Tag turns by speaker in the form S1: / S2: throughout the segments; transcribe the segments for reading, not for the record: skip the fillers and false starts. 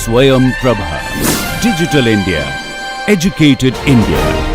S1: Swayam Prabha. Digital India. Educated India.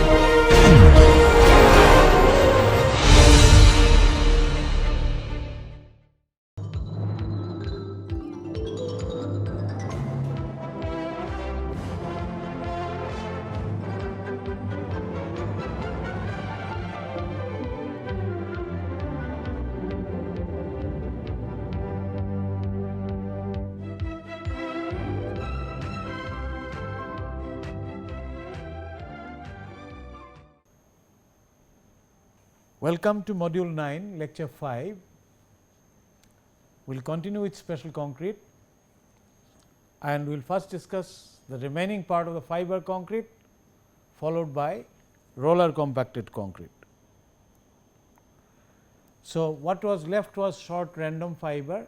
S2: Welcome to Module 9, Lecture 5. We will continue with special concrete, and we will first discuss the remaining part of the fiber concrete, followed by roller compacted concrete. So, what was left was short random fiber.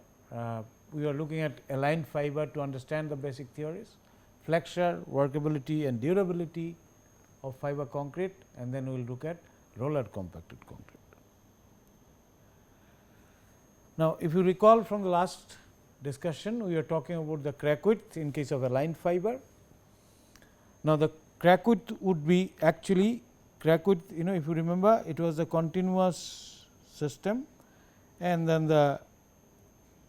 S2: We were looking at aligned fiber to understand the basic theories, flexure, workability and durability of fiber concrete, and then we will look at roller compacted concrete. Now, if you recall from the last discussion, we are talking about the crack width in case of aligned fiber. Now, the crack width would be actually crack width, if you remember, it was a continuous system, and then the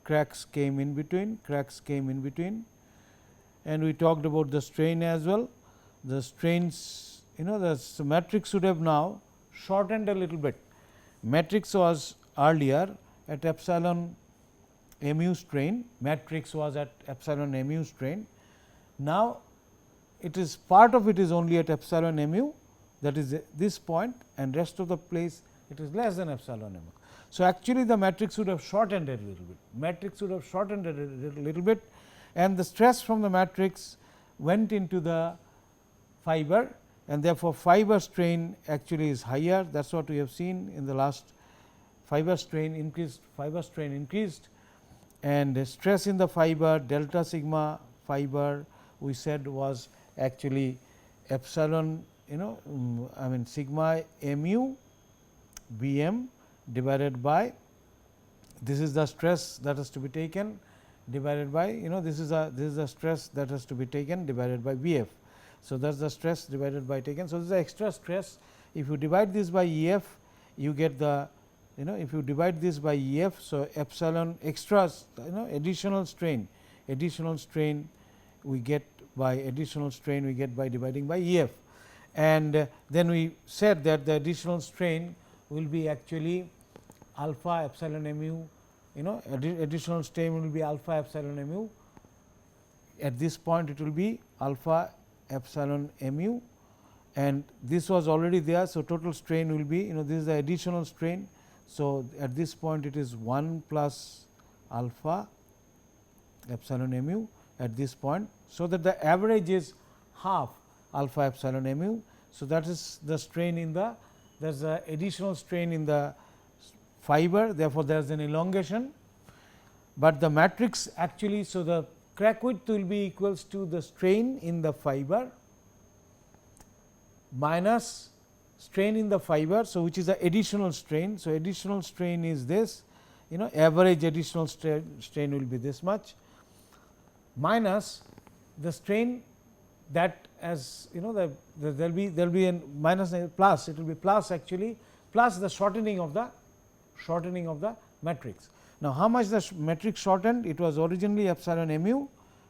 S2: cracks came in between, and we talked about the strain as well. The strains, the matrix should have now shortened a little bit. Matrix was earlier at epsilon mu strain, matrix was at epsilon mu strain. Now, it is part of it is only at epsilon mu, that is this point, and rest of the place it is less than epsilon mu. So, actually the matrix would have shortened a little bit, and the stress from the matrix went into the fiber, and therefore, fiber strain actually is higher. That is what we have seen in the last. Fiber strain increased, and the stress in the fiber delta sigma fiber we said was actually epsilon sigma mu Bm divided by, this is the stress that has to be taken, divided by this is the stress that has to be taken divided by Bf. So, that is the stress divided by taken. So, this is the extra stress. If you divide this by Ef, you get the if you divide this by Ef. So, epsilon extra additional strain we get by dividing by Ef, and then we said that the additional strain will be actually alpha epsilon mu, additional strain will be alpha epsilon mu. At this point it will be alpha epsilon mu, and this was already there. So, total strain will be this is the additional strain. So, at this point it is 1 plus alpha epsilon mu at this point. So, that the average is half alpha epsilon mu. So, that is the strain in the, there is the additional strain in the fiber, therefore, there is an elongation, but the matrix actually. So, the crack width will be equals to the strain in the fiber minus strain in the fiber. So, which is the additional strain. So, additional strain is this, average additional strain will be this much, minus the strain that, as there will be a minus plus, it will be plus actually, plus the shortening of the matrix. Now, how much the matrix shortened? It was originally epsilon mu,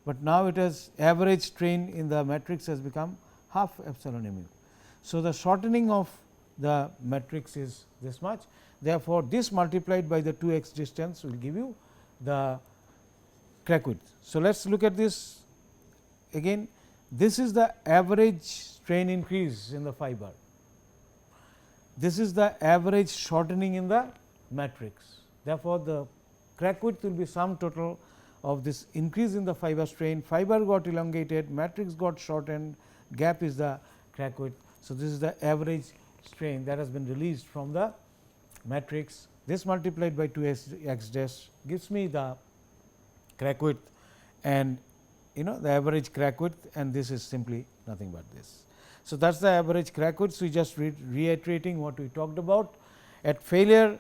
S2: but now it has average strain in the matrix has become half epsilon mu. So, the shortening of the matrix is this much. Therefore, this multiplied by the 2x distance will give you the crack width. So, let us look at this again. This is the average strain increase in the fiber. This is the average shortening in the matrix. Therefore, the crack width will be sum total of this increase in the fiber strain, fiber got elongated, matrix got shortened, gap is the crack width. So, this is the average strain that has been released from the matrix. This multiplied by 2x dash gives me the crack width, and the average crack width, and this is simply nothing but this. So, that is the average crack width. So, we just reiterating what we talked about. At failure,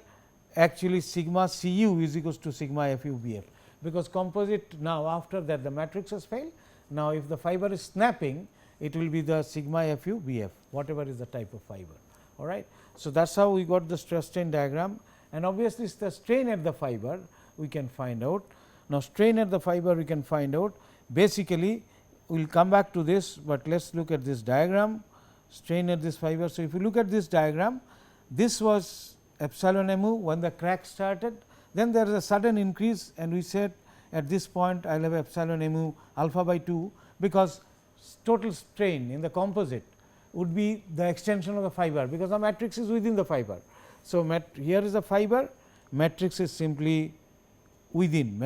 S2: actually sigma Cu is equals to sigma Fu Bf, because composite now after that the matrix has failed, Now, if the fiber is snapping, it will be the sigma Fu Bf, whatever is the type of fiber. All right. So, that is how we got the stress strain diagram, and obviously, the strain at the fiber we can find out. Now, strain at the fiber we can find out. Basically, we will come back to this, but let us look at this diagram, strain at this fiber. So, if you look at this diagram, this was epsilon mu when the crack started, then there is a sudden increase, and we said at this point I will have epsilon mu alpha by 2, because total strain in the composite would be the extension of the fiber, because the matrix is within the fiber. So, here is a fiber, matrix is simply within.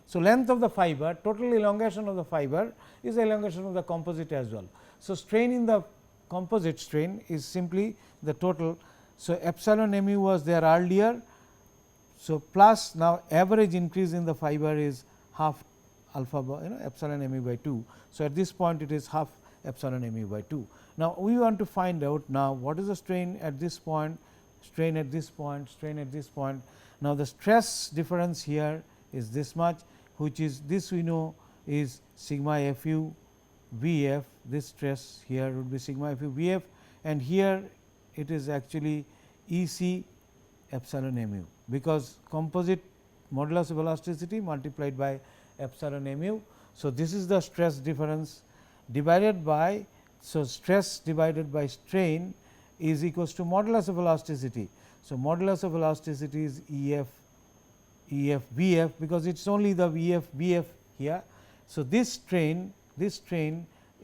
S2: So, length of the fiber, total elongation of the fiber is the elongation of the composite as well. So, strain in the composite strain is simply the total. So, epsilon mu was there earlier. So, plus now average increase in the fiber is half alpha by epsilon mu by 2. So, at this point it is half epsilon mu by 2. Now, we want to find out now what is the strain at this point, strain at this point, strain at this point. Now, the stress difference here is this much, which is this we know is sigma Fu Vf, this stress here would be sigma Fu Vf, and here it is actually Ec epsilon mu, because composite modulus of elasticity multiplied by epsilon mu. So, this is the stress difference divided by, so stress divided by strain is equals to modulus of elasticity. So, modulus of elasticity is Ef Vf, because it is only the Vf Bf here. So, this strain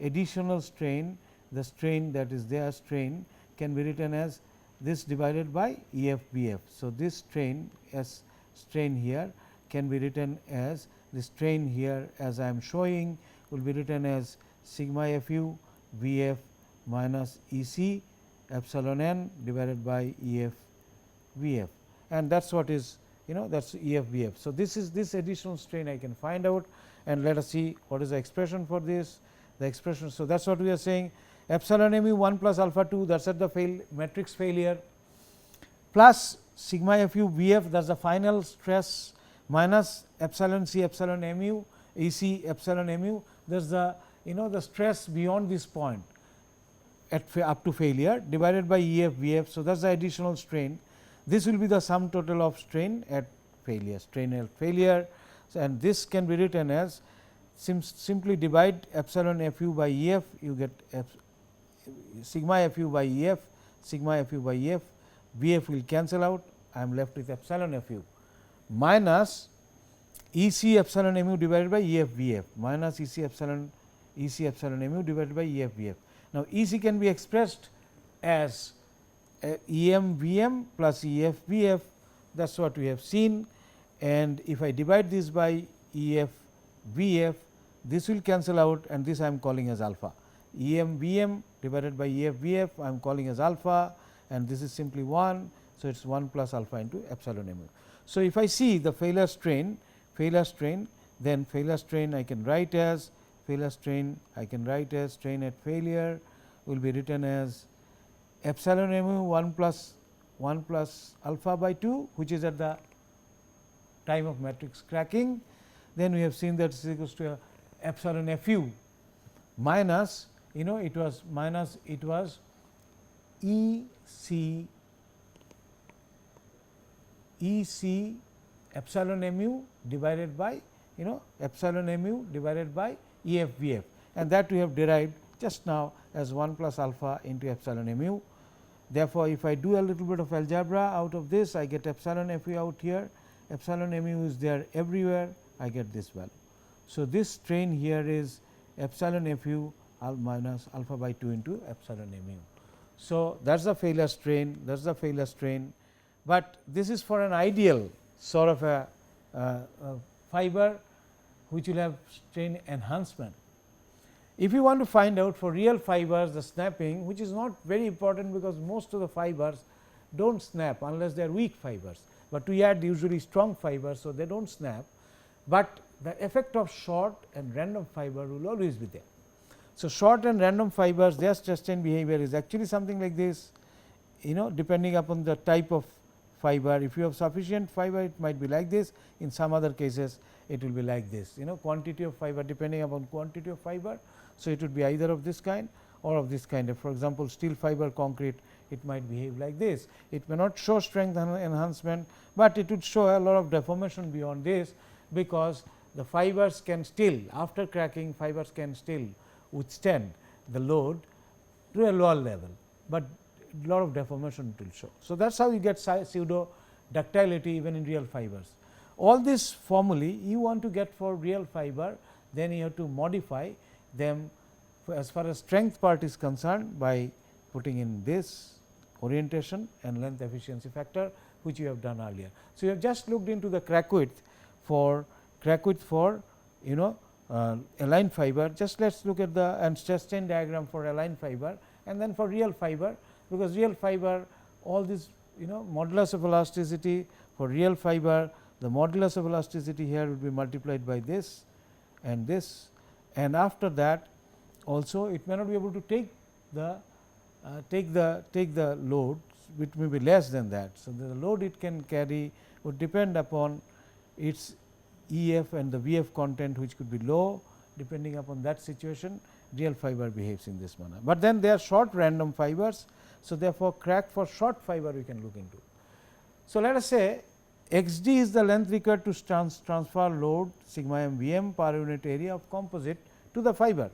S2: additional strain, the strain that is there strain can be written as this divided by Ef Bf. So, this strain as strain here can be written as the strain here, as I am showing, will be written as sigma Fu Vf minus Ec epsilon n divided by Ef Vf, and that is what is that is Ef Vf. So, this is this additional strain I can find out, and let us see what is the expression for this, the expression. So, that is what we are saying, epsilon mu 1 plus alpha 2, that is at the matrix failure, plus sigma Fu Vf, that is the final stress, minus epsilon c epsilon mu Ec epsilon mu, that is the the stress beyond this point at up to failure, divided by Ef Vf. So, that is the additional strain. This will be the sum total of strain at failure, So, and this can be written as simply divide epsilon Fu by Ef, you get sigma Fu by Ef, Vf will cancel out, I am left with epsilon Fu minus Ec epsilon mu divided by Ef Vf, minus Ec epsilon mu divided by Ef Vf. Now, Ec can be expressed as Em Vm plus Ef Vf, that is what we have seen, and if I divide this by Ef Vf, this will cancel out, and this I am calling as alpha. Em Vm divided by Ef Vf I am calling as alpha, and this is simply 1. So, it is 1 plus alpha into epsilon mu. So, if I see the failure strain, then failure strain I can write as strain at failure will be written as epsilon mu 1 plus alpha by 2, which is at the time of matrix cracking. Then we have seen that is equals to epsilon Fu minus it was Ec epsilon mu divided by Ef Vf, and that we have derived just now as 1 plus alpha into epsilon mu. Therefore, if I do a little bit of algebra out of this, I get epsilon Fu out here, epsilon mu is there everywhere, I get this value. So, this strain here is epsilon Fu minus alpha by 2 into epsilon mu. So, that is the failure strain, but this is for an ideal sort of a fiber which will have strain enhancement. If you want to find out for real fibers the snapping, which is not very important, because most of the fibers do not snap unless they are weak fibers, but we add usually strong fibers. So, they do not snap, but the effect of short and random fiber will always be there. So, short and random fibers, their stress strain behavior is actually something like this, depending upon the type of fiber. If you have sufficient fiber, it might be like this. In some other cases, it will be like this, quantity of fiber depending upon quantity of fiber. So, it would be either of this kind or of this kind. For example, steel fiber concrete, it might behave like this. It may not show strength enhancement, but it would show a lot of deformation beyond this, because the fibers can still, after cracking, fibers can still withstand the load to a lower level, but a lot of deformation it will show. So, that is how you get pseudo ductility even in real fibers. All this formulae you want to get for real fiber, then you have to modify them as far as strength part is concerned by putting in this orientation and length efficiency factor, which you have done earlier. So, you have just looked into the crack width for align fiber. Just let us look at the and stress strain diagram for align fiber, and then for real fiber, because real fiber all this modulus of elasticity for real fiber, the modulus of elasticity here will be multiplied by this, and after that also it may not be able to take the load, which may be less than that. So, the load it can carry would depend upon its EF and the VF content, which could be low. Depending upon that situation, real fiber behaves in this manner, but then they are short random fibers. So, therefore, crack for short fiber we can look into. So, let us say x d is the length required to transfer load sigma m V m per unit area of composite to the fiber,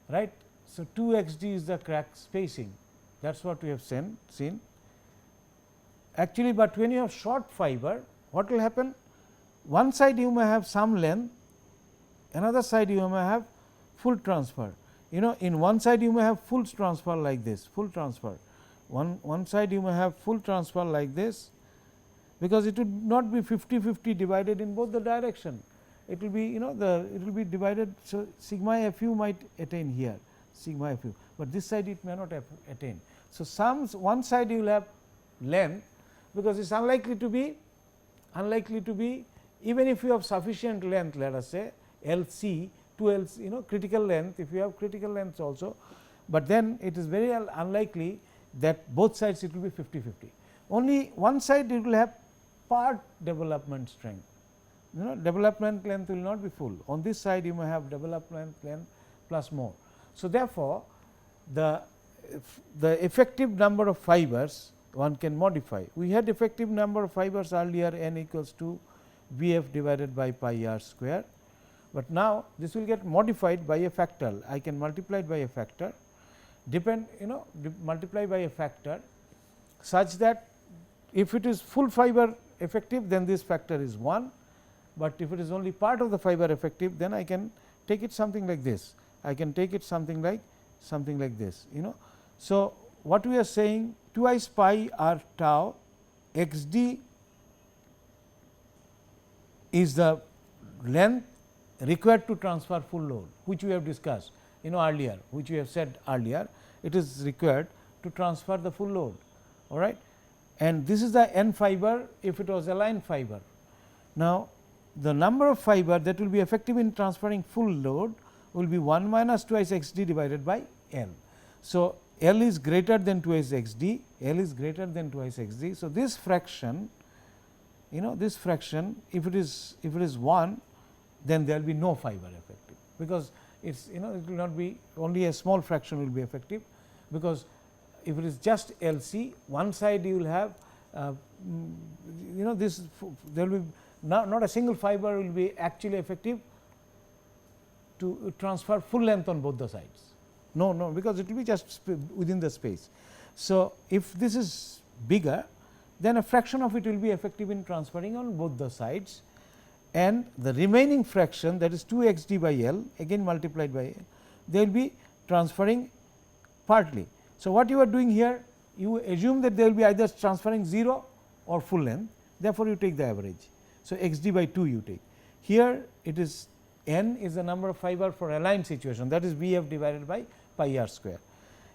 S2: right. So, 2 x d is the crack spacing, that is what we have seen actually, but when you have short fiber, what will happen? One side you may have some length, another side you may have full transfer. In one side you may have full transfer like this, full transfer. One side you may have full transfer like this, because it would not be 50-50 divided in both the direction. It will be it will be divided. So, sigma fu might attain here, sigma fu, but this side it may not attain. So, one side you will have length, because it is unlikely to be even if you have sufficient length, let us say L c to L c, critical length, if you have critical lengths also, but then it is very unlikely that both sides it will be 50-50. Only one side it will have part development strength, development length will not be full. On this side you may have development length plus more. So, therefore, the effective number of fibers one can modify. We had effective number of fibers earlier, n equals to V f divided by pi r square, but now this will get modified by a factor. I can multiply it by a factor, multiply by a factor such that if it is full fiber effective, then this factor is 1, but if it is only part of the fiber effective, then I can take it something like this. I can take it something like this. So, what we are saying, twice pi r tau x d is the length required to transfer full load, which we have discussed earlier, which we have said earlier, it is required to transfer the full load, all right. And this is the n fiber if it was aligned fiber. Now, the number of fiber that will be effective in transferring full load will be 1 minus twice x d divided by L. So, L is greater than twice x d, L is greater than twice x d. So, this fraction, this fraction, if it is 1, then there will be no fiber effective, because it will not be, only a small fraction will be effective, because if it is just L c, one side you will have this, there will be not a single fiber will be actually effective to transfer full length on both the sides. No, because it will be just within the space. So, if this is bigger, then a fraction of it will be effective in transferring on both the sides, and the remaining fraction, that is 2 x d by L, again multiplied by L, they will be transferring partly. So, what you are doing here, you assume that they will be either transferring 0 or full length, therefore, you take the average. So, x d by 2 you take. Here it is n is the number of fiber for aligned situation, that is V f divided by pi r square.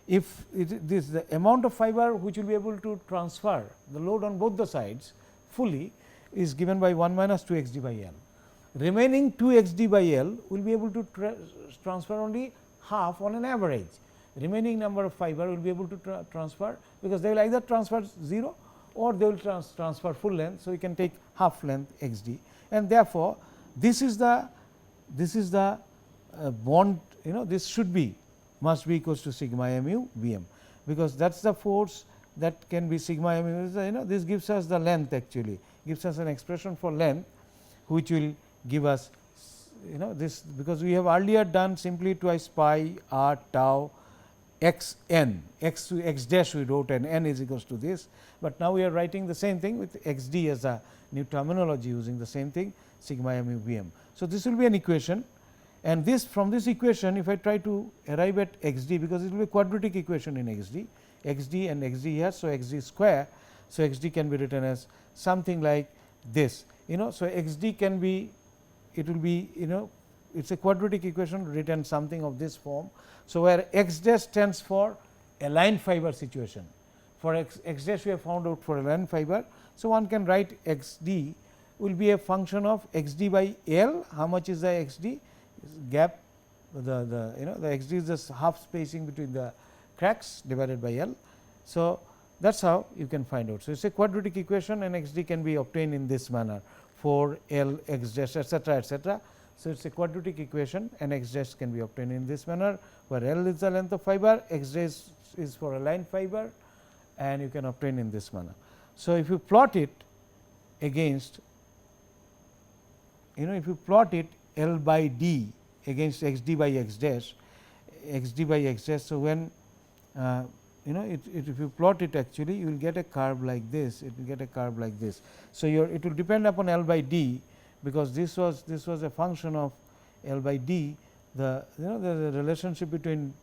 S2: If this the amount of fiber which will be able to transfer the load on both the sides fully is given by 1 minus 2 x d by L. Remaining 2 x d by L will be able to transfer only half on an average. Remaining number of fiber will be able to transfer, because they will either transfer 0 or they will transfer full length. So, we can take half length x d, and therefore, this is the bond, this should be, must be equals to sigma mu v m, because that is the force that can be sigma mu. This gives us the length, actually gives us an expression for length, which will give us this, because we have earlier done simply twice pi r tau x n, x to x dash we wrote, and n is equals to this, but now we are writing the same thing with x d as a new terminology, using the same thing sigma mu v m. So, this will be an equation, and this, from this equation, if I try to arrive at x d, because it will be a quadratic equation in x d and x d here. So, x d square. So, x d can be written as something like this, So, x d can be, it will be, it is a quadratic equation written something of this form. So, where x dash stands for a line fiber situation, for x dash we have found out for a line fiber. So, one can write x d will be a function of x d by L. How much is the x d? Gap, the x d is just half spacing between the cracks divided by L. So, that is how you can find out. So, it is a quadratic equation, and x d can be obtained in this manner for L x dash etcetera, etcetera. So, it is a quadratic equation, and x dash can be obtained in this manner, where L is the length of fiber, x dash is for a line fiber, and you can obtain in this manner. So, if you plot it against, if you plot it L by d against x d by x dash, so when if you plot it, actually you will get a curve like this, it will get a curve like this. So, it will depend upon L by d, because this was a function of L by d, there is a relationship between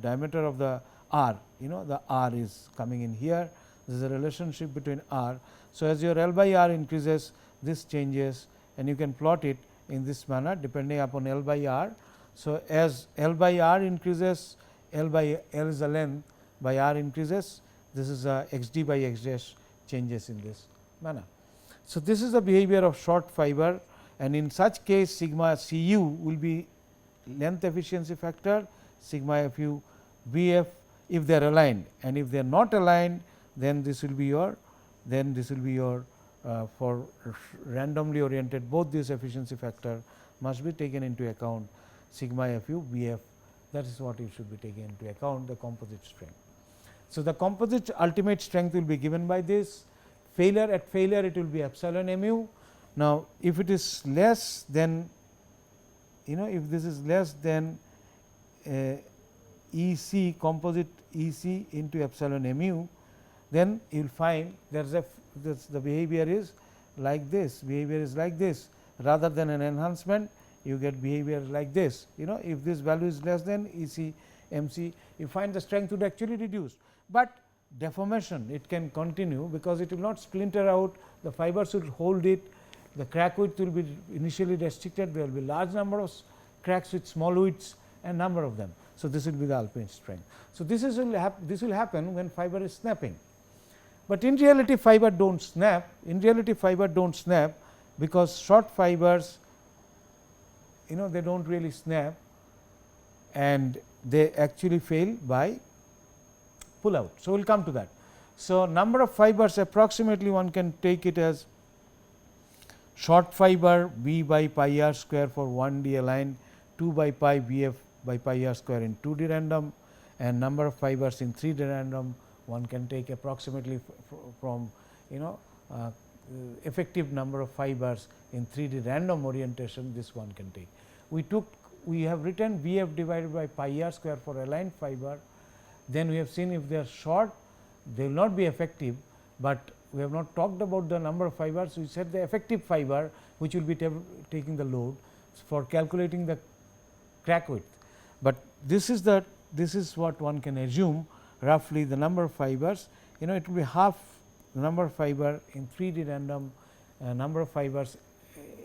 S2: diameter of the r, the r is coming in here, there is a relationship between r. So, as your L by r increases, this changes, and you can plot it in this manner depending upon L by r. So, as L by r increases, L is the length, by r increases, this is x d by x dash changes in this manner. So, this is the behavior of short fiber, and in such case sigma C u will be length efficiency factor, sigma f u b f if they are aligned, and if they are not aligned, then this will be your for randomly oriented, both these efficiency factor must be taken into account, sigma f u b f, that is what you should be taken into account, the composite strength. So, the composite ultimate strength will be given by this. Failure, at failure it will be epsilon mu. Now, if it is less than, if this is less than E c, composite E c into epsilon mu, then you will find there is the behavior is like this, rather than an enhancement, you get behavior like this. If this value is less than E c m c, you find the strength would actually reduce, but deformation it can continue, because it will not splinter out, the fibers will hold it, the crack width will be initially restricted, there will be large number of cracks with small widths and number of them. So, this will be the ultimate strength. So, this will happen when fiber is snapping, but in reality fiber do not snap, because short fibers they do not really snap, and they actually fail by pull out. So, we will come to that. So, number of fibers approximately one can take it as short fiber b by pi r square for 1 d aligned, 2 by pi b f by pi r square in 2 d random, and number of fibers in 3 d random one can take approximately from effective number of fibers in 3 d random orientation, this one can take. We have written b f divided by pi r square for aligned fiber. Then we have seen if they are short, they will not be effective, but we have not talked about the number of fibers. We said the effective fiber which will be taking the load for calculating the crack width, but this is what one can assume roughly the number of fibers. It will be half the number of fiber in 3 d random, number of fibers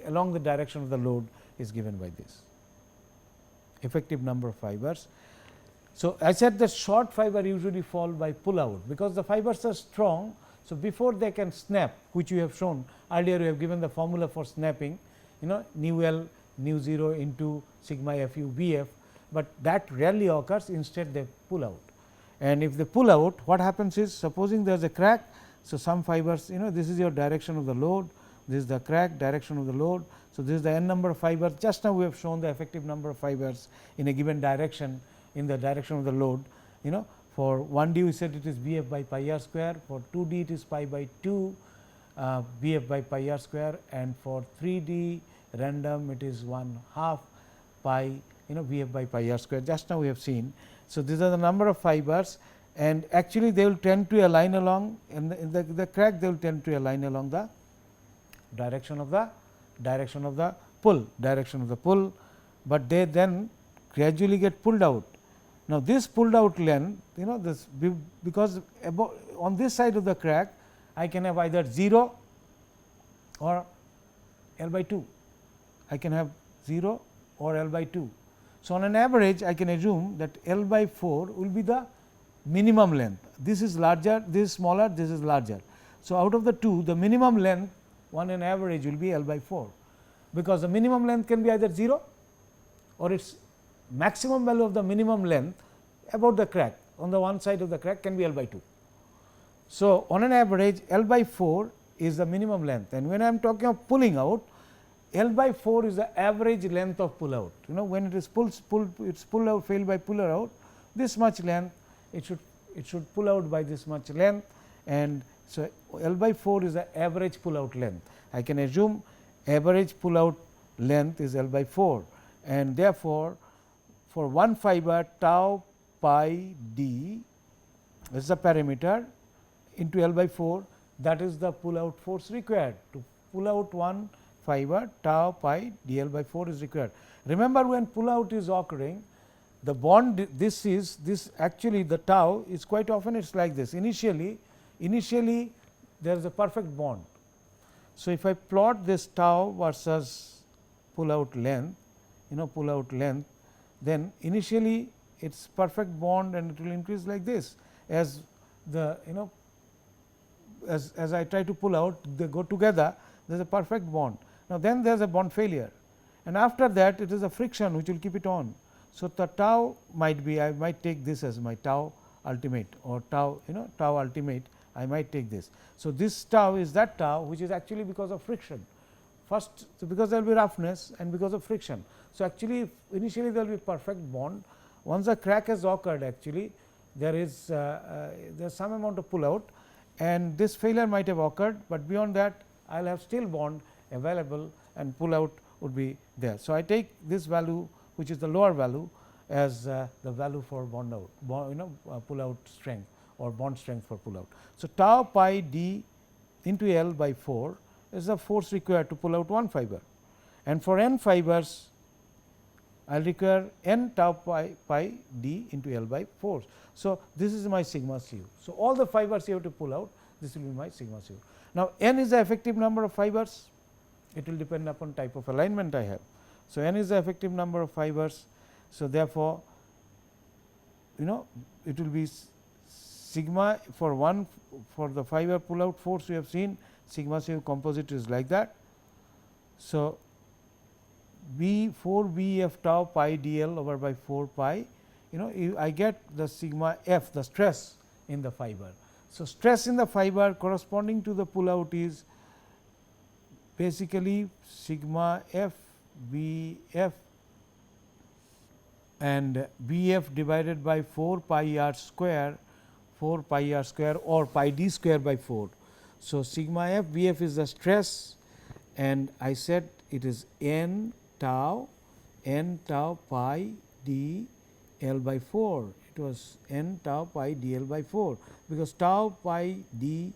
S2: along the direction of the load is given by this effective number of fibers. So, I said that short fiber usually fall by pull out, because the fibers are strong. So, before they can snap, which we have shown earlier, we have given the formula for snapping, nu L nu 0 into sigma f u b f, but that rarely occurs, instead they pull out. And if they pull out, what happens is, supposing there is a crack, So, some fibers, this is your direction of the load, this is the crack direction of the load. So, this is the n number of fibers. Just now we have shown the effective number of fibers in a given direction, in the direction of the load. For 1D we said it is B f by pi r square, for 2D it is pi by 2 B f by pi r square, and for 3D random it is 1/2 pi B f by pi r square. Just now we have seen. So, these are the number of fibers, and actually they will tend to align along in the crack, they will tend to align along the direction of the pull, but they then gradually get pulled out. Now, this pulled out length, this because on this side of the crack I can have either 0 or L by 2. I can have 0 or L by 2. So, on an average I can assume that L by 4 will be the minimum length. This is larger, this is smaller, this is larger. So, out of the two, the minimum length on an average will be L by 4, because the minimum length can be either 0 or its maximum value of the minimum length about the crack on the one side of the crack can be L by 2. So, on an average L by 4 is the minimum length, and when I am talking of pulling out, L by 4 is the average length of pull out. When it is it's pull out failed by puller out, this much length, it should pull out by this much length, and so L by 4 is the average pull out length. I can assume average pull out length is L by 4, and therefore, for one fiber tau pi d is the parameter into L by 4, that is the pull out force required to pull out one fiber, tau pi d L by 4 is required. Remember, when pull out is occurring, the bond, this actually the tau is quite often it is like this. Initially there is a perfect bond. So, if I plot this tau versus pull out length, then initially its perfect bond, and it will increase like this as the as I try to pull out, they go together, there is a perfect bond. Now, then there is a bond failure, and after that it is a friction which will keep it on. So, the tau might be, I might take this as my tau ultimate, or tau ultimate, I might take this. So, this tau is that tau which is actually because of friction. First, so because there will be roughness and because of friction. So, actually initially there will be perfect bond. Once the crack has occurred, actually there is some amount of pull out, and this failure might have occurred, but beyond that I will have still bond available and pull out would be there. So, I take this value which is the lower value as the value for bond out, pull out strength or bond strength for pull out. So, tau pi d into L by 4 is the force required to pull out one fiber, and for n fibers I will require n tau pi d into L by 4. So, this is my sigma cu. So, all the fibers you have to pull out, this will be my sigma cu. Now, n is the effective number of fibers, it will depend upon type of alignment I have. So, n is the effective number of fibers. So, therefore, it will be sigma for the fiber pull out force we have seen, sigma cu composite is like that. So, B 4 B f tau pi d L over by 4 pi, I get the sigma f, the stress in the fiber. So, stress in the fiber corresponding to the pull out is basically sigma f B f and B f divided by 4 pi r square or pi d square by 4. So, sigma f B f is the stress, and I said it is n tau pi d L by 4. It was n tau pi d L by 4, because tau pi d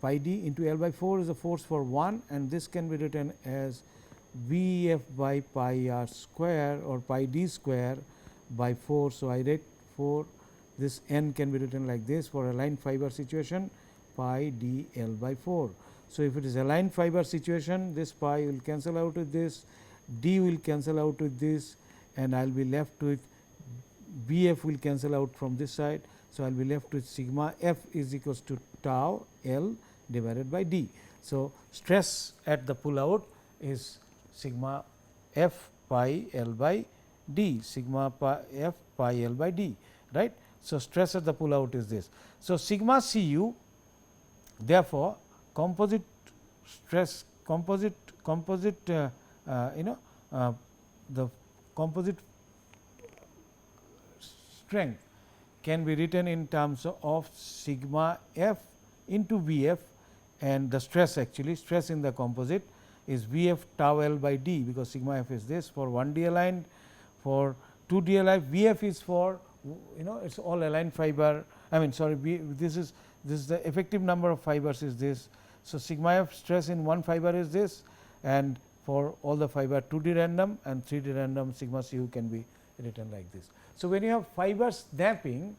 S2: into L by 4 is the force for 1, and this can be written as V f by pi r square or pi d square by 4. So, I write 4, this n can be written like this for aligned fiber situation, pi d L by 4. So, if it is aligned fiber situation, this pi will cancel out with this, d will cancel out with this, and I will be left with B f will cancel out from this side. So, I will be left with sigma f is equals to tau L divided by d. So, stress at the pull out is sigma f pi L by d, sigma pi f pi L by d, right. So, stress at the pull out is this. So, sigma cu Therefore, composite stress the composite strength can be written in terms of sigma f into V f, and the stress in the composite is V f tau L by d, because sigma f is this for 1D aligned. For 2D aligned, V f is for it is all aligned fiber, I mean sorry, this is the effective number of fibers is this. So, sigma f stress in one fiber is this, and for all the fiber 2D random and 3D random, sigma cu can be written like this. So, when you have fiber snapping,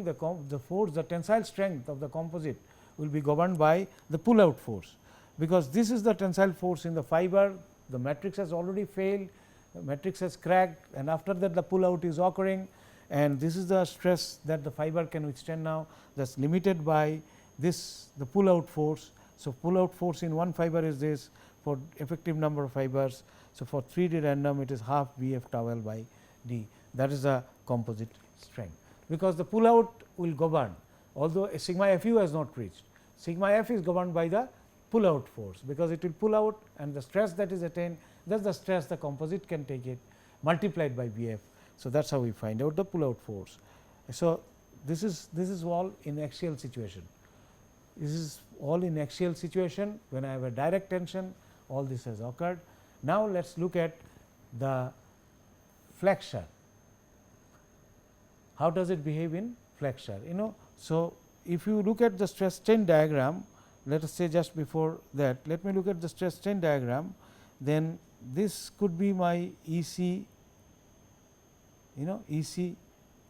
S2: the force, the tensile strength of the composite will be governed by the pull out force, because this is the tensile force in the fiber. The matrix has already failed, the matrix has cracked, and after that the pull out is occurring, and this is the stress that the fiber can withstand now, that is limited by this the pull out force. So, pull out force in one fiber is this for effective number of fibers. So, for 3D random it is half V f tau L by d, that is the composite strength, because the pull out will govern, although a sigma f u has not reached, sigma f is governed by the pull out force, because it will pull out, and the stress that is attained, that is the stress the composite can take it multiplied by V f. So, that is how we find out the pull out force. So, this is all in axial situation. This is all in axial situation. When I have a direct tension, all this has occurred. Now, let us look at the flexure. How does it behave in flexure? So, if you look at the stress strain diagram, let us say just before that, let me look at the stress strain diagram, then this could be my E c, E c,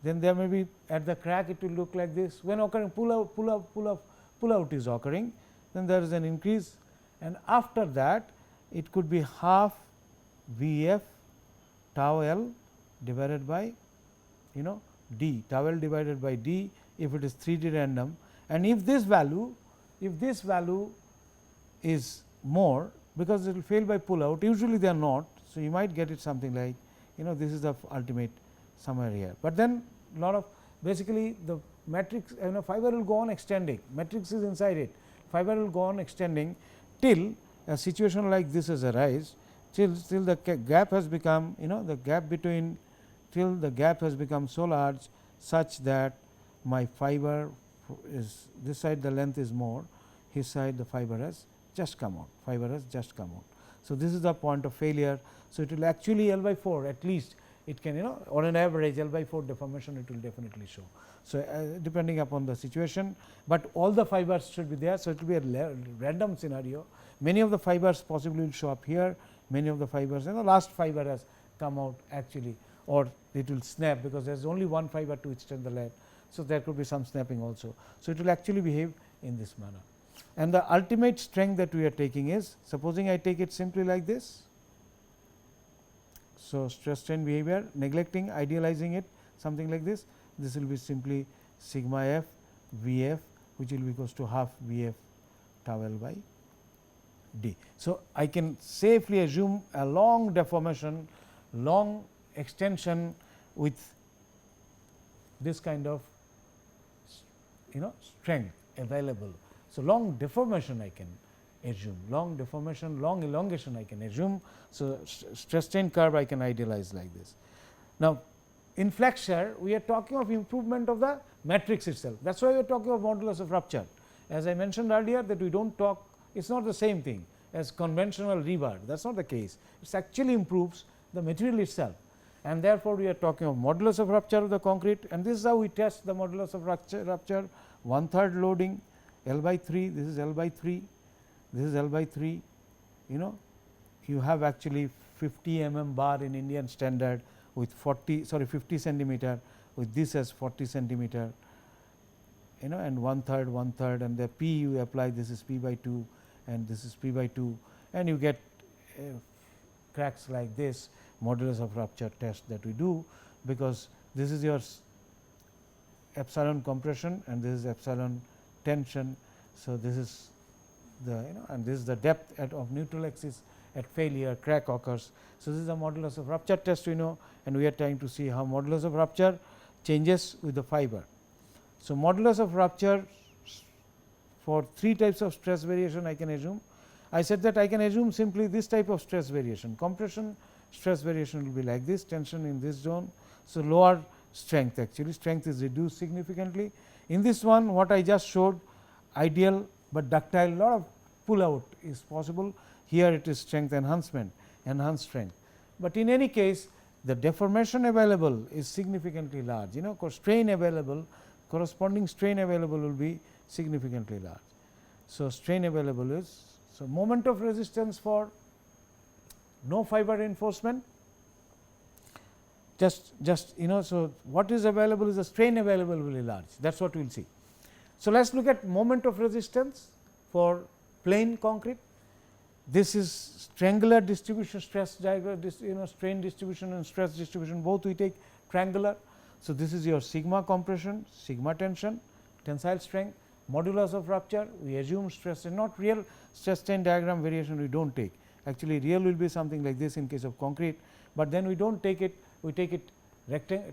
S2: then there may be at the crack it will look like this. When occurring pull out is occurring, then there is an increase, and after that it could be half V f tau L divided by d, tau L divided by d if it is 3D random, and if this value is more, because it will fail by pull out, usually they are not. So, you might get it something like this is the ultimate somewhere here, but then lot of basically the matrix fiber will go on extending, matrix is inside it, fiber will go on extending till a situation like this has arisen, till the gap has become the gap between, till the gap has become so large such that my fiber is this side, the length is more, his side the fiber has just come out, So, this is the point of failure. So, it will actually L by 4 at least it can on an average L by 4 deformation it will definitely show. So, depending upon the situation, but all the fibers should be there. So, it will be a random scenario, many of the fibers possibly will show up here, many of the fibers last fiber has come out actually, or it will snap, because there is only one fiber to extend the length. So, there could be some snapping also. So, it will actually behave in this manner, and the ultimate strength that we are taking is, supposing I take it simply like this. So, stress strain behavior, neglecting idealizing it something like this, this will be simply sigma f V f, which will be equals to half V f tau L by d. So, I can safely assume a long deformation, long extension with this kind of strength available. So, long deformation I can assume, long deformation, long elongation I can assume. So, stress strain curve I can idealize like this. Now, in flexure we are talking of improvement of the matrix itself, that is why we are talking of modulus of rupture. As I mentioned earlier that we do not talk, it is not the same thing as conventional rebar, that is not the case, it actually improves the material itself, and therefore, we are talking of modulus of rupture of the concrete, and this is how we test the modulus of rupture 1/3 loading L by 3, this is L by 3, this is L by 3, you have actually 50 bar in Indian standard with 50 centimeter, with this as 40 centimeter, and 1/3 and the P you apply, this is P by 2 and this is P by 2, and you get cracks like this, modulus of rupture test that we do, because this is your epsilon compression and this is epsilon tension. So, this is the and this is the depth of neutral axis at failure, crack occurs. So, this is the modulus of rupture test we know, and we are trying to see how modulus of rupture changes with the fiber. So, modulus of rupture for 3 types of stress variation I can assume. I said that I can assume simply this type of stress variation. Compression stress variation will be like this, tension in this zone. So, lower strength, actually strength is reduced significantly. In this one, what I just showed, ideal but ductile, lot of pull out is possible. Here it is strength enhancement, enhanced strength, but in any case the deformation available is significantly large, strain available, corresponding strain available will be significantly large. So, strain available is, so moment of resistance for no fiber reinforcement, just so what is available is the strain available will be large, that is what we will see. So, let us look at moment of resistance for plain concrete. This is triangular distribution stress diagram, strain distribution and stress distribution, both we take triangular. So, this is your sigma compression, sigma tension, tensile strength, modulus of rupture, we assume stress and not real stress strain diagram variation we do not take. Actually, real will be something like this in case of concrete, but then we do not take it, we take it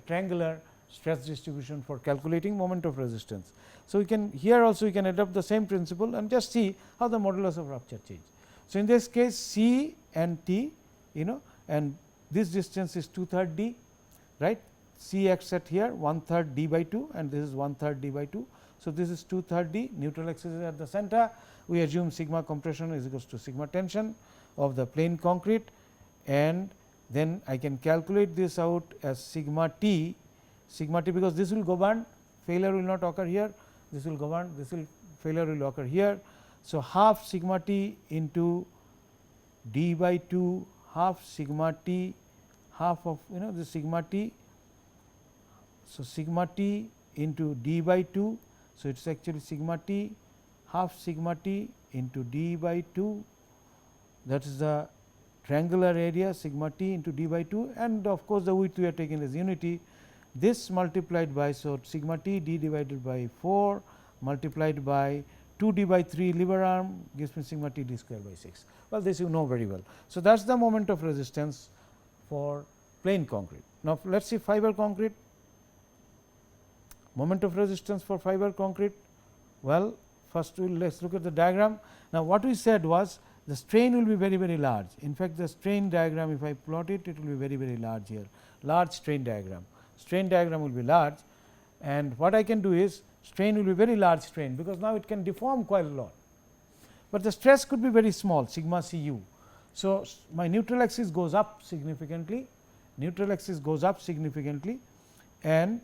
S2: triangular stress distribution for calculating moment of resistance. So, we can here also we can adopt the same principle and just see how the modulus of rupture change. So, in this case C and T, and this distance is 2/3 d, right. C acts at here 1/3 d by 2 and this is 1/3 d by 2. So, this is 2/3 d, neutral axis is at the center. We assume sigma compression is equals to sigma tension of the plain concrete, and then I can calculate this out as sigma t, because this will govern, failure will not occur here, this will govern, this will failure will occur here. So, half sigma t into d by 2, half sigma t, half of the sigma t. So, sigma t into d by 2. So, it is actually sigma t, half sigma t into d by 2, that is the triangular area sigma t into d by 2, and of course, the width we are taking as unity, this multiplied by, so sigma t d divided by 4 multiplied by 2 d by 3 lever arm gives me sigma t d square by 6. Well, this you know very well. So, that is the moment of resistance for plain concrete. Now, let us see fiber concrete. Moment of resistance for fiber concrete. Well, first let us look at the diagram. Now, what we said was the strain will be very, very large. In fact, the strain diagram, if I plot it, it will be very, very large here, large strain diagram. Strain diagram will be large, and what I can do is strain will be very large strain, because now it can deform quite a lot, but the stress could be very small, sigma Cu. So, my neutral axis goes up significantly, and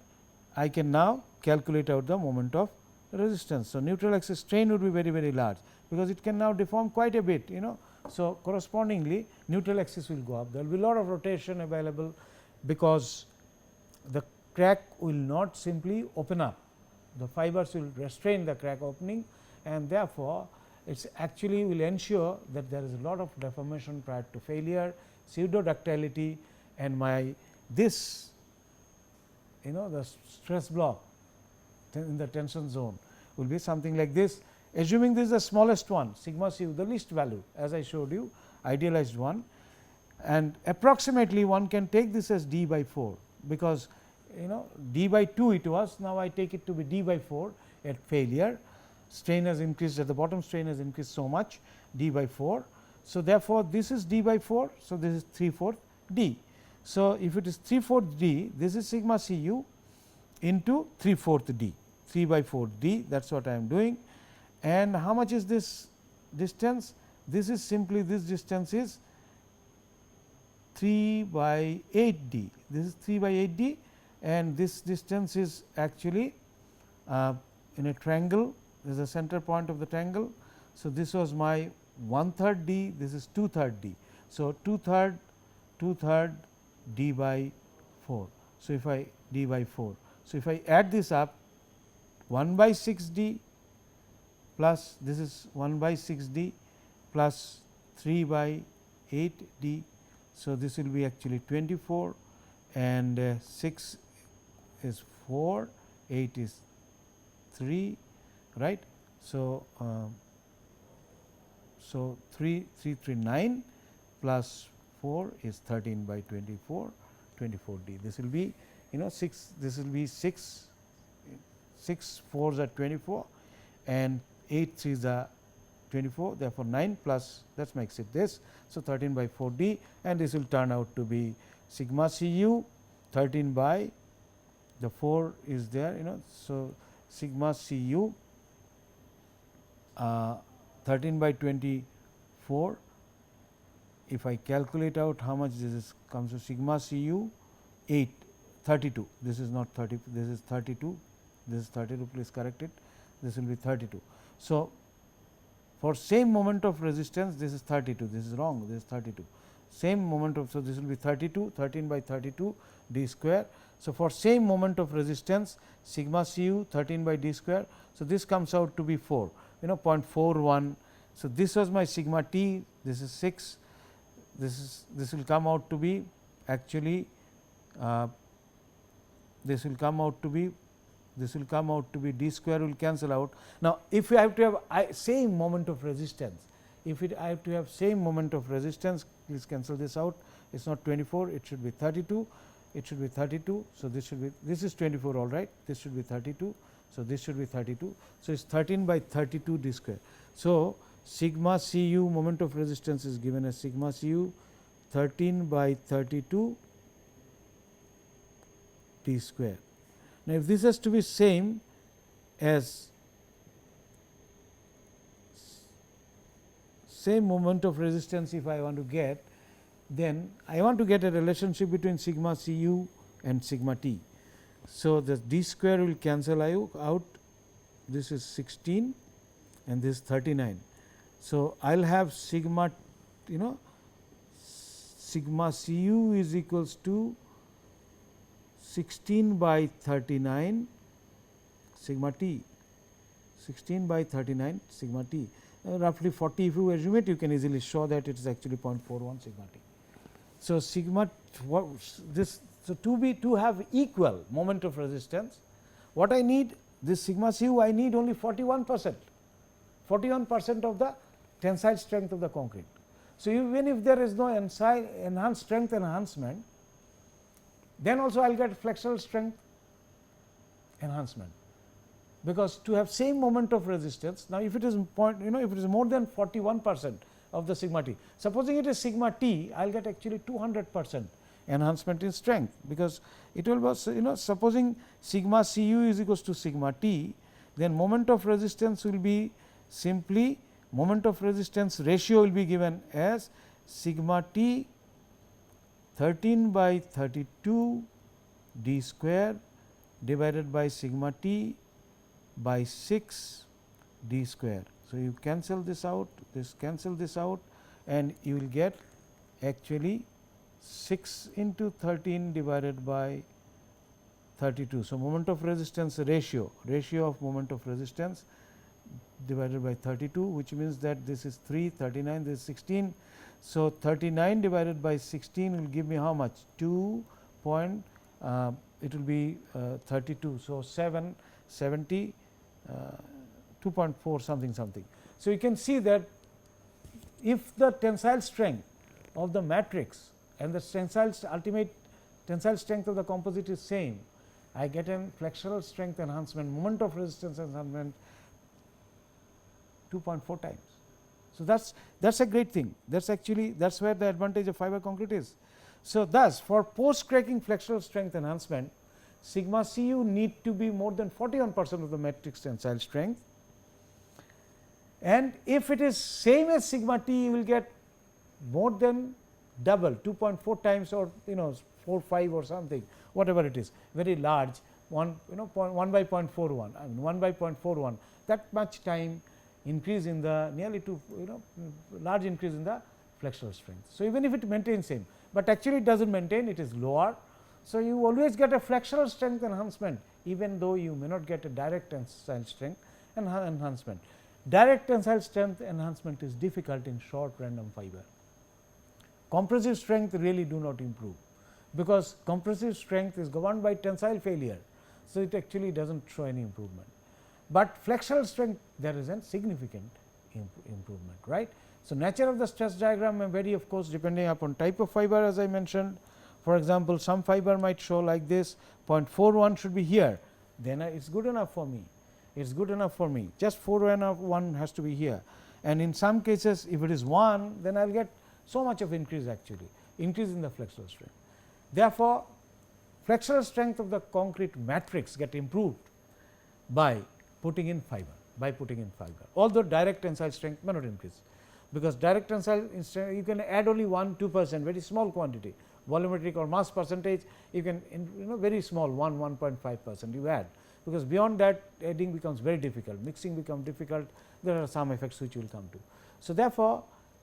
S2: I can now calculate out the moment of resistance. So, neutral axis strain would be very, very large, because it can now deform quite a bit, So, correspondingly neutral axis will go up, there will be a lot of rotation available, because the crack will not simply open up, the fibers will restrain the crack opening, and therefore, it is actually will ensure that there is a lot of deformation prior to failure, pseudo ductility, and my this the stress block in the tension zone will be something like this, assuming this is the smallest one, sigma Cu, the least value, as I showed you, idealized one, and approximately one can take this as d by 4, because d by 2 it was, now I take it to be d by 4 at failure, strain has increased at the bottom, strain has increased so much, d by 4. So, therefore, this is d by 4. So, this is 3/4 d. So, if it is 3/4 d, this is sigma Cu into 3/4 d, 3 by 4 d, that is what I am doing. And how much is this distance? This is simply, this distance is 3 by 8 d, this is 3 by 8 d, and this distance is actually in a triangle, this is the center point of the triangle. So, this was my 1/3 d, this is 2/3 d. So, 2/3 d by 4. So, if I d by 4. So, if I add this up, 1 by 6 d plus this is 1 by 6 d plus 3 by 8 d. So, this will be actually 24, and 6 is 4, 8 is 3, right. So, 9 plus 4 is 13 by 24 d. This will be 6, this will be 6 4s are 24, and 8 3 is 24, therefore 9 plus that makes it this. So, 13 by 4 d, and this will turn out to be sigma C u 13 by the 4 is there, So, sigma C u 13 by 24. If I calculate out how much this is comes to sigma C u 32, this is not 30, this is 32, this is 32, please correct it, this will be 32. So, for same moment of resistance this is 32, this is wrong, this is 32, same moment of, so this will be 32, 13 by 32 d square. So, for same moment of resistance sigma C u 13 by d square. So, this comes out to be 4, 0.41. So, this was my sigma t, this is 6, this will come out to be actually this will come out to be d square will cancel out. Now, if I have to have same moment of resistance, if I have to have same moment of resistance, please cancel this out, it is not 24, it should be 32, it should be 32. So, this should be, this is 24 all right, this should be 32. So, this should be 32. So, it is 13 by 32 d square. So, sigma C u moment of resistance is given as sigma C u 13 by 32 d square. Now, if this has to be same as same moment of resistance, if I want to get, then I want to get a relationship between sigma C u and sigma t. So, the d square will cancel out, this is 16 and this is 39. So, I will have sigma sigma C u is equals to 16 by 39 sigma t, 16 by 39 sigma t, roughly 40. If you assume it, you can easily show that it is actually 0.41 sigma t. So, sigma this, so to have equal moment of resistance, what I need, this sigma C u I need only 41%, 41% of the tensile strength of the concrete. So, even if there is no enhanced strength enhancement, then also I will get flexural strength enhancement, because to have same moment of resistance. Now, if it is if it is more than 41% of the sigma t, supposing it is sigma t, I will get actually 200% enhancement in strength, because it will be supposing sigma C u is equals to sigma t, then moment of resistance will be simply moment of resistance ratio will be given as sigma t 13 by 32 d square divided by sigma t by 6 d square. So, you cancel this out, this cancel this out, and you will get actually 6 into 13 divided by 32. So, moment of resistance ratio of moment of resistance divided by 32, which means that this is 3, 39, this is 16. So, 39 divided by 16 will give me how much? 2 point, it will be 32. So, 70, 2.4 something something. So, you can see that if the tensile strength of the matrix and the ultimate tensile strength of the composite is same, I get a flexural strength enhancement, moment of resistance enhancement 2.4 times. So, that is a great thing, that is actually that is where the advantage of fiber concrete is. So, thus for post cracking flexural strength enhancement, sigma C u need to be more than 41% of the matrix tensile strength, and if it is same as sigma t, you will get more than double, 2.4 times, or 4, 5 or something, whatever it is, very large, 1 by 0.41, I mean 1 by 0.41, that much time increase in the nearly to large increase in the flexural strength. So, even if it maintains same, but actually it does not maintain, it is lower. So, you always get a flexural strength enhancement, even though you may not get a direct tensile strength enhancement. Direct tensile strength enhancement is difficult in short random fiber. Compressive strength really do not improve, because compressive strength is governed by tensile failure. So, it actually does not show any improvement, but flexural strength there is a significant improvement, right. So, nature of the stress diagram may vary, of course, depending upon type of fiber, as I mentioned. For example, some fiber might show like this, 0.41 should be here, then it is good enough for me. it is good enough for me, just 4 has to be here, and in some cases if it is 1, then I will get so much of increase, actually increase in the flexural strength. Therefore, flexural strength of the concrete matrix get improved by putting in fiber, although direct tensile strength may not increase, because direct tensile strength you can add only 1-2%, very small quantity, volumetric or mass percentage you can very small 1.5% you add, because beyond that adding becomes very difficult, mixing becomes difficult, there are some effects which will come to. So, therefore,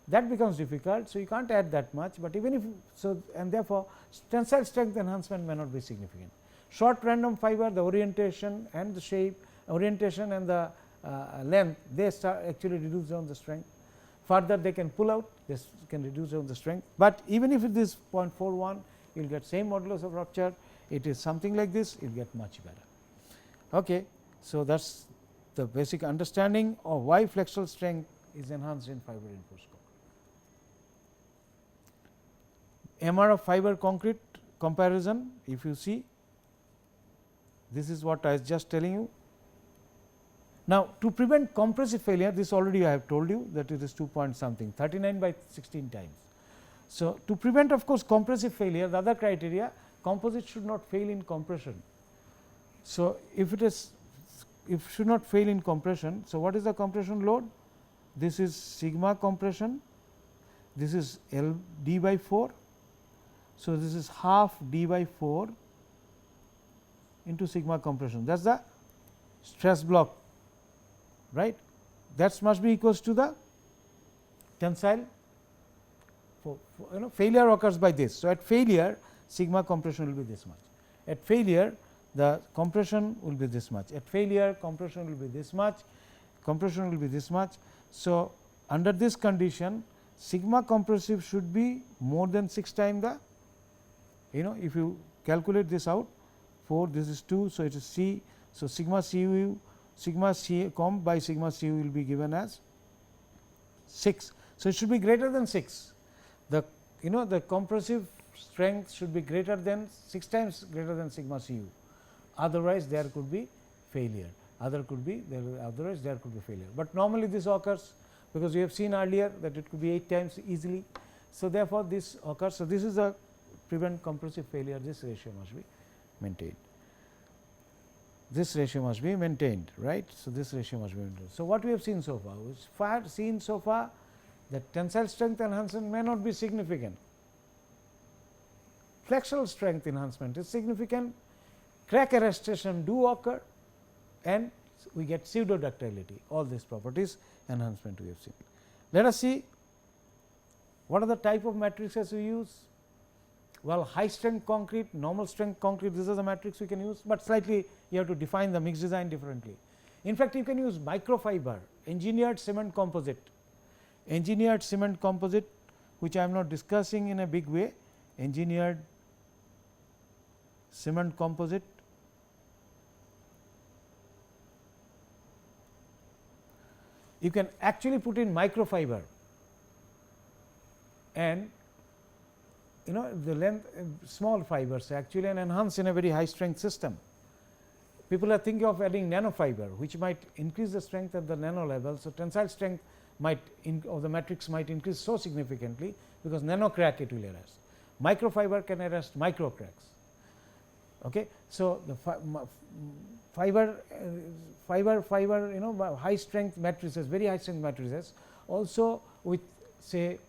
S2: that becomes difficult. So, you can't add that much, but even if so, and therefore, tensile strength enhancement may not be significant. Short random fiber, the orientation and the shape, orientation and the length, they start actually reduce down the strength. Further they can pull out, this can reduce down the strength, but even if it is 0.41, you will get same modulus of rupture, it is something like this, you will get much better. Okay. So, that is the basic understanding of why flexural strength is enhanced in fiber reinforced concrete. MR of fiber concrete comparison, if you see, this is what I was just telling you. Now, to prevent compressive failure, this already I have told you that it is 2 point something, 39 by 16 times. So, to prevent of course compressive failure, the other criteria, composite should not fail in compression. So, if it is, if should not fail in compression. So, what is the compression load? This is sigma compression, this is L d by 4. So, this is half d by 4 into sigma compression, that is the stress block, right. That must be equals to the tensile, failure occurs by this. So, at failure sigma compression will be this much, at failure the compression will be this much, at failure compression will be this much, compression will be this much. So, under this condition sigma compressive should be more than 6 times the, if you calculate this out, 4, this is 2. So, it is C. So, sigma CU, sigma C comp by sigma CU will be given as 6. So, it should be greater than 6. The the compressive strength should be greater than 6 times greater than sigma CU, otherwise there could be failure, otherwise there could be failure. But normally this occurs, because we have seen earlier that it could be 8 times easily. So, therefore, this occurs. So, this is a prevent compressive failure, this ratio must be maintained. This ratio must be maintained, right. So, this ratio must be maintained. So, what we have seen so far? We have seen so far that tensile strength enhancement may not be significant, flexural strength enhancement is significant, crack arrestation do occur, and we get pseudoductility, all these properties enhancement we have seen. Let us see what are the type of matrices we use. Well, high strength concrete, normal strength concrete, these are the matrix we can use, but slightly you have to define the mixed design differently. In fact, you can use microfiber, engineered cement composite, which I am not discussing in a big way, engineered cement composite. You can actually put in microfiber, and the length small fibers actually, and enhance in a very high strength system. People are thinking of adding nanofiber, which might increase the strength at the nano level. So, tensile strength might of the matrix might increase so significantly, because nano crack it will arrest. Microfiber can arrest micro cracks. Okay. So, the fiber high strength matrices, very high strength matrices, also with say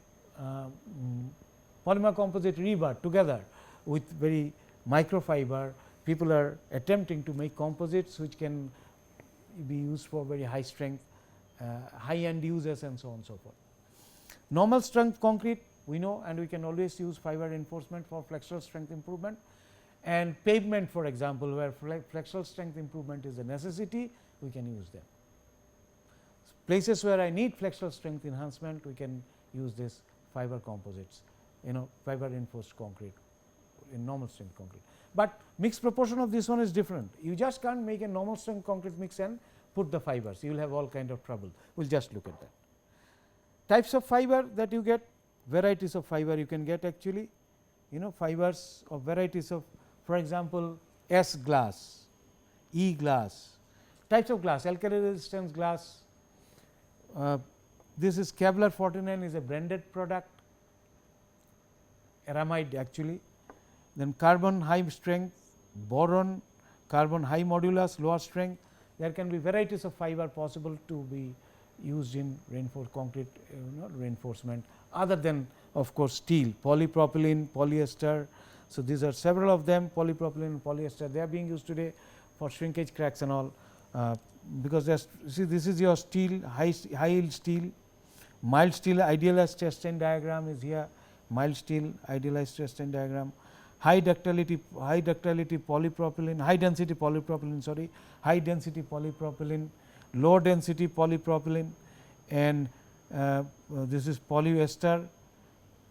S2: polymer composite rebar together with very microfiber, people are attempting to make composites which can be used for very high strength, high end users, and so on and so forth. Normal strength concrete we know, and we can always use fiber reinforcement for flexural strength improvement, and pavement, for example, where flexural strength improvement is a necessity, we can use them. Places where I need flexural strength enhancement, we can use this fiber composites, fiber reinforced concrete in normal strength concrete. But mixed proportion of this one is different. You just can't make a normal strength concrete mix and put the fibers, you will have all kind of trouble. We will just look at that. Types of fiber that you get, varieties of fiber you can get actually, fibers of varieties of, for example, S glass, E glass, types of glass, alkali resistance glass. This is Kevlar 49 is a branded product, aramide actually. Then carbon high strength, boron, carbon high modulus, lower strength. There can be varieties of fiber possible to be used in reinforced concrete reinforcement, other than of course steel, polypropylene, polyester. So, these are several of them, polypropylene and polyester, they are being used today for shrinkage cracks and all, because see this is your steel, high yield steel, mild steel idealized stress strain diagram is here, mild steel idealized stress strain diagram, high ductility polypropylene, high density polypropylene, sorry, high density polypropylene, low density polypropylene, and this is polyester,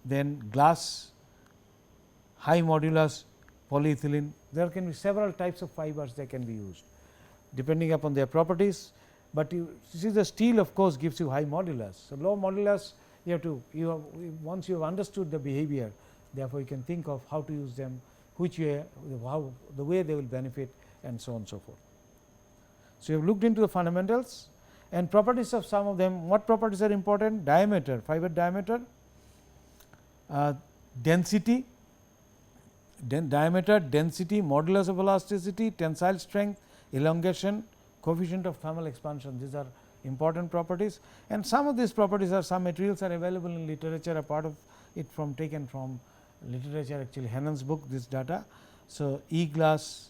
S2: then glass, high modulus polyethylene. There can be several types of fibers that can be used depending upon their properties, but you see the steel of course gives you high modulus. So, low modulus you have to once you have understood the behavior, therefore, you can think of how to use them, which way, how the way they will benefit, and so on and so forth. So, you have looked into the fundamentals and properties of some of them. What properties are important? Diameter, fiber diameter, density, diameter, density, modulus of elasticity, tensile strength, elongation, coefficient of thermal expansion. These are important properties, and some of these properties are, some materials are available in literature, a part of it from taken from literature, actually Hannon's book, this data. So, E glass,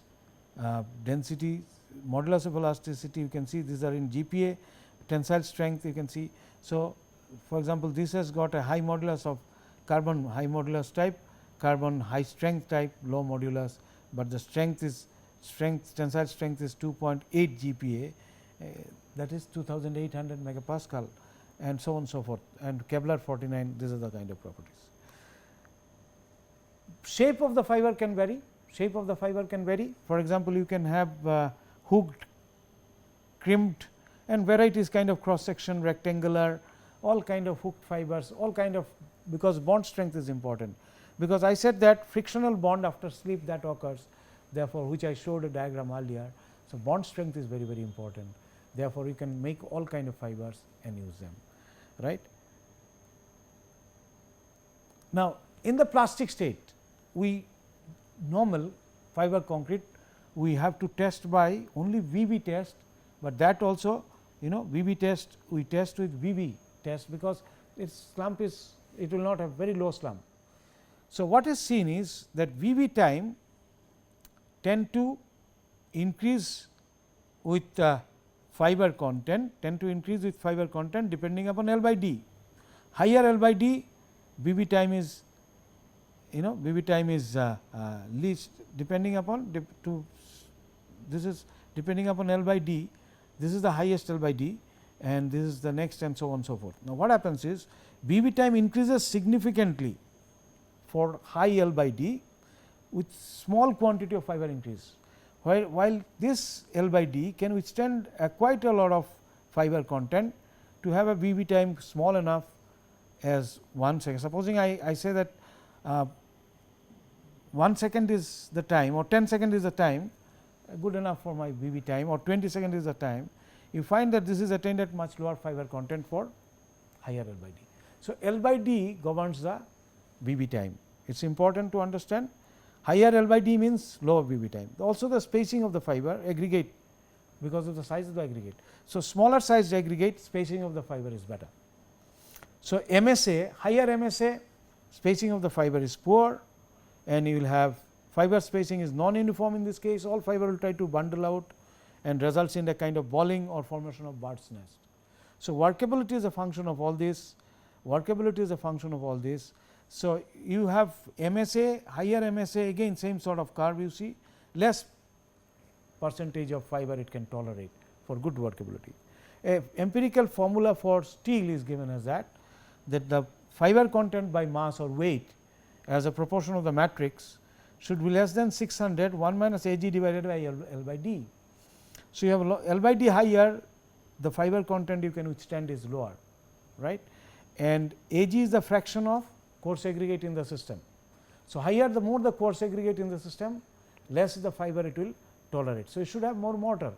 S2: density, modulus of elasticity, you can see these are in GPa, tensile strength you can see. So, for example, this has got a high modulus of carbon high modulus type, carbon high strength type, low modulus, but the strength is tensile strength is 2.8 GPa, that is 2800 megapascal, and so on and so forth, and Kevlar 49, these are the kind of properties. Shape of the fiber can vary, for example, you can have hooked, crimped, and varieties kind of cross section, rectangular, all kind of hooked fibers, all kind of, because bond strength is important, because I said that frictional bond after slip that occurs, therefore, which I showed a diagram earlier. So, bond strength is very important, therefore, you can make all kind of fibers and use them, right. Now, in the plastic state, we normal fiber concrete we have to test by only VB test, but that also VB test, we test with VB test, because its slump is, it will not have very low slump. So, what is seen is that VB time tend to increase with fiber content, depending upon L by D. Higher L by D, VB time is least, depending upon this is depending upon L by D, this is the highest L by D, and this is the next, and so on and so forth. Now, what happens is VB time increases significantly for high L by D with small quantity of fiber increase, while this L by D can withstand quite a lot of fiber content to have a VB time small enough as 1 second. Supposing I say that 1 second is the time, or 10 second is the time, good enough for my VB time, or 20 second is the time, you find that this is attained at much lower fiber content for higher L by D. So, L by D governs the VB time. It is important to understand. Higher L by D means lower VB time. Also, the spacing of the fiber aggregate, because of the size of the aggregate. So, smaller sized aggregate, spacing of the fiber is better. So, MSA, higher MSA, spacing of the fiber is poor, and you will have fiber spacing is non-uniform in this case, all fiber will try to bundle out and results in a kind of balling or formation of bird's nest. So, workability is a function of all this, So, you have MSA, higher MSA, again same sort of curve you see, less percentage of fiber it can tolerate for good workability. A empirical formula for steel is given as that the fiber content by mass or weight as a proportion of the matrix should be less than 600, 1 minus Ag divided by L by D. So, you have L by D higher, the fiber content you can withstand is lower, right, and Ag is the fraction of coarse aggregate in the system. So, higher the more the coarse aggregate in the system, less the fiber it will tolerate. So, you should have more mortar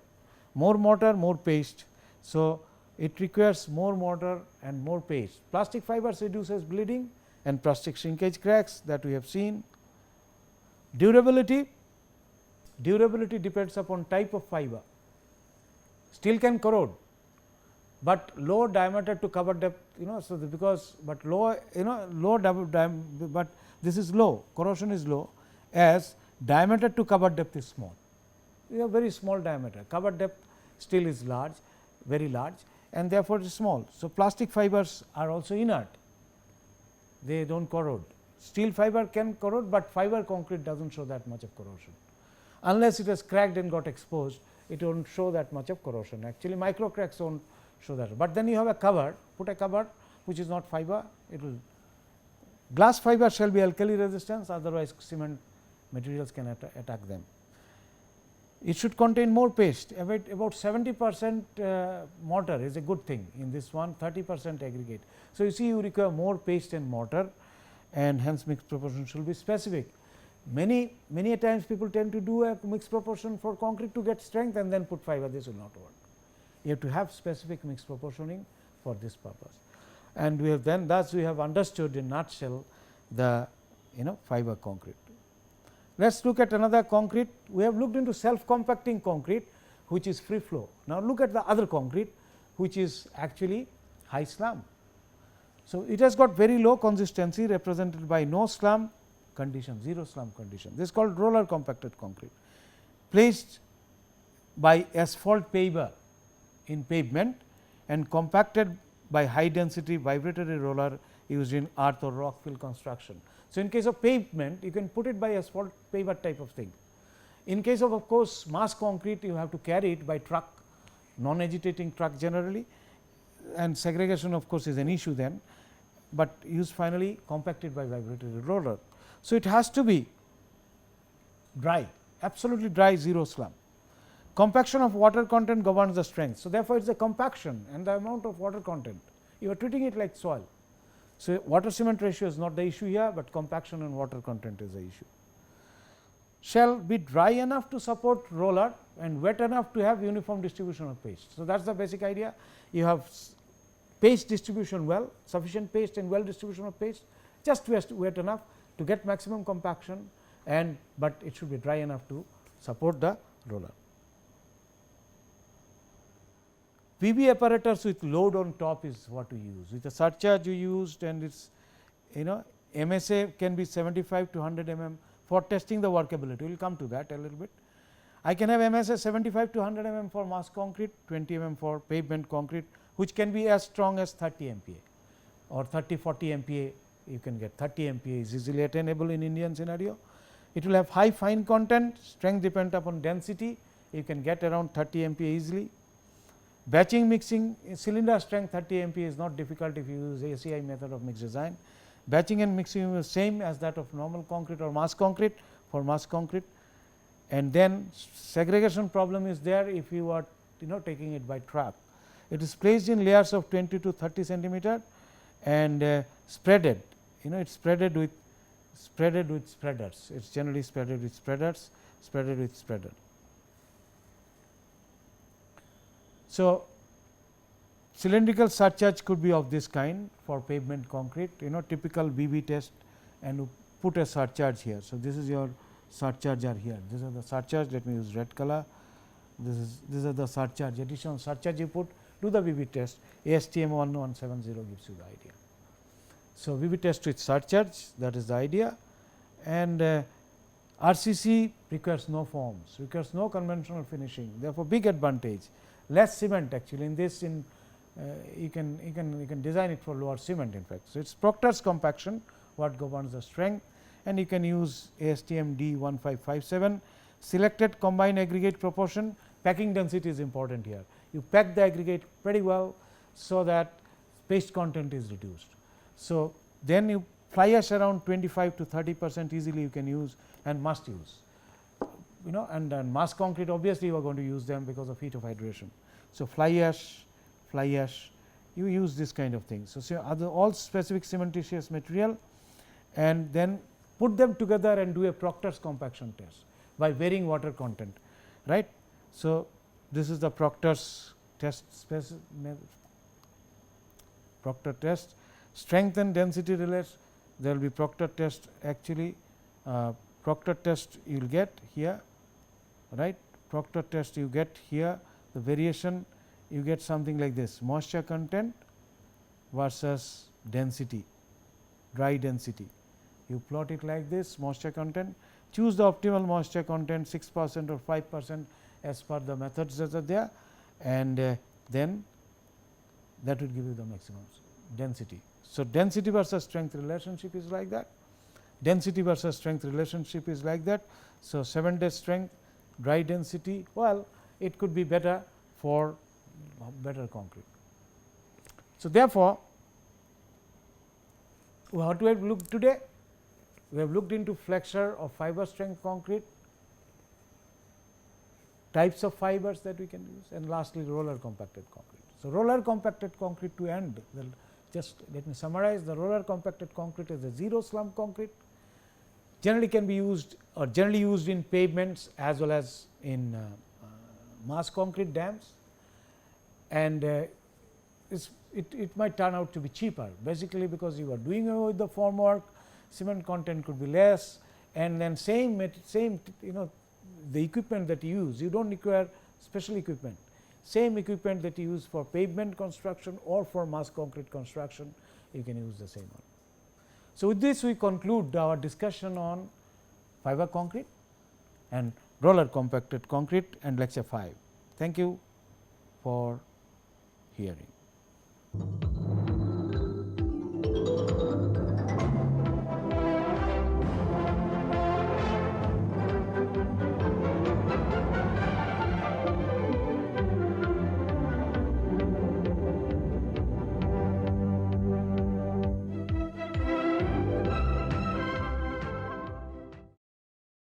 S2: more mortar, more paste. So, it requires more mortar and more paste. Plastic fibers reduces bleeding and plastic shrinkage cracks, that we have seen. Durability depends upon type of fiber. Steel can corrode, but low diameter to cover depth, so because but low, but this is low, corrosion is low, as diameter to cover depth is small. We have very small diameter, cover depth still is large, very large, and therefore, it is small. So, plastic fibers are also inert, they do not corrode. Steel fiber can corrode, but fiber concrete does not show that much of corrosion. Unless it has cracked and got exposed, it will not show that much of corrosion. Actually, micro cracks will not show that, but then you have a cover, put a cover which is not fiber, it will. Glass fiber shall be alkali resistance, otherwise cement materials can attack them. It should contain more paste, about 70% mortar is a good thing in this one, 30% aggregate. So, you see you require more paste and mortar, and hence mixed proportion should be specific. Many a times people tend to do a mixed proportion for concrete to get strength and then put fiber, this will not work. You have to have specific mixed proportioning for this purpose, and we have then thus we have understood in nutshell the fiber concrete. Let us look at another concrete. We have looked into self compacting concrete, which is free flow. Now, look at the other concrete, which is actually high slump. So, it has got very low consistency represented by no slump condition, 0 slump condition. This is called roller compacted concrete, placed by asphalt paver in pavement and compacted by high density vibratory roller used in earth or rock fill construction. So, in case of pavement, you can put it by asphalt paver type of thing. In case of course, mass concrete, you have to carry it by truck, non agitating truck generally, and segregation of course, is an issue then, but used finally compacted by vibratory roller. So, it has to be dry, absolutely dry, 0 slump. Compaction of water content governs the strength. So, therefore, it is a compaction and the amount of water content, you are treating it like soil. So, water cement ratio is not the issue here, but compaction and water content is the issue. Shall be dry enough to support roller and wet enough to have uniform distribution of paste. So, that is the basic idea. You have paste distribution well, sufficient paste and well distribution of paste, just wet enough to get maximum compaction, and but it should be dry enough to support the roller. PB apparatus with load on top is what we use. With the surcharge you used, and its MSA can be 75 to 100 mm for testing the workability. We will come to that a little bit. I can have MSA 75 to 100 mm for mass concrete, 20 mm for pavement concrete, which can be as strong as 30 MPa or 30-40 MPa. You can get 30 MPa is easily attainable in Indian scenario. It will have high fine content, strength depend upon density. You can get around 30 MPa easily. Batching mixing, cylinder strength 30 MPa is not difficult if you use ACI method of mix design. Batching and mixing is same as that of normal concrete or mass concrete for mass concrete, and then segregation problem is there if you are taking it by trap. It is placed in layers of 20 to 30 centimeter and spreaded. It is spreaded with spreaders. It is generally spreaded with spreaders, spreaded with spreader. So, cylindrical surcharge could be of this kind for pavement concrete, typical BB test, and you put a surcharge here. So, this is your surcharge are here. These are the surcharge. Let me use red color. These are the surcharge, additional surcharge you put, do the BB test. ASTM 1170 gives you the idea. So, BB test with surcharge, that is the idea, and RCC requires no forms, requires no conventional finishing, therefore, big advantage, less cement actually in this you can design it for lower cement in fact. So, it is Proctor's compaction what governs the strength, and you can use ASTM D1557. Selected combined aggregate proportion, packing density is important here. You pack the aggregate pretty well, so that paste content is reduced. So, then you fly ash around 25 to 30% easily you can use and must use, and mass concrete obviously you are going to use them because of heat of hydration. So, fly ash, you use this kind of thing. So, all specific cementitious material, and then put them together and do a Proctor's compaction test by varying water content, right. So, this is the Proctor's test Proctor test, strength and density relates, there will be Proctor test actually, Proctor test you will get here, right. Proctor test you get here, the variation you get something like this, moisture content versus density, dry density. You plot it like this, moisture content, choose the optimal moisture content 6% or 5% as per the methods that are there, and then that will give you the maximum density. So, density versus strength relationship is like that, density versus strength relationship is like that. So, 7-day strength, dry density, well, it could be better for better concrete. So, therefore, what we have looked today? We have looked into flexure of fiber strength concrete, types of fibers that we can use, and lastly roller compacted concrete. So, roller compacted concrete to end, just let me summarize. The roller compacted concrete is a zero slump concrete, generally can be used or generally used in pavements as well as in mass concrete dams, and it might turn out to be cheaper, basically because you are doing away with the formwork, cement content could be less, and then same the equipment that you use, you do not require special equipment, same equipment that you use for pavement construction or for mass concrete construction, you can use the same one. So, with this we conclude our discussion on fiber concrete and roller compacted concrete and lecture 5. Thank you for hearing.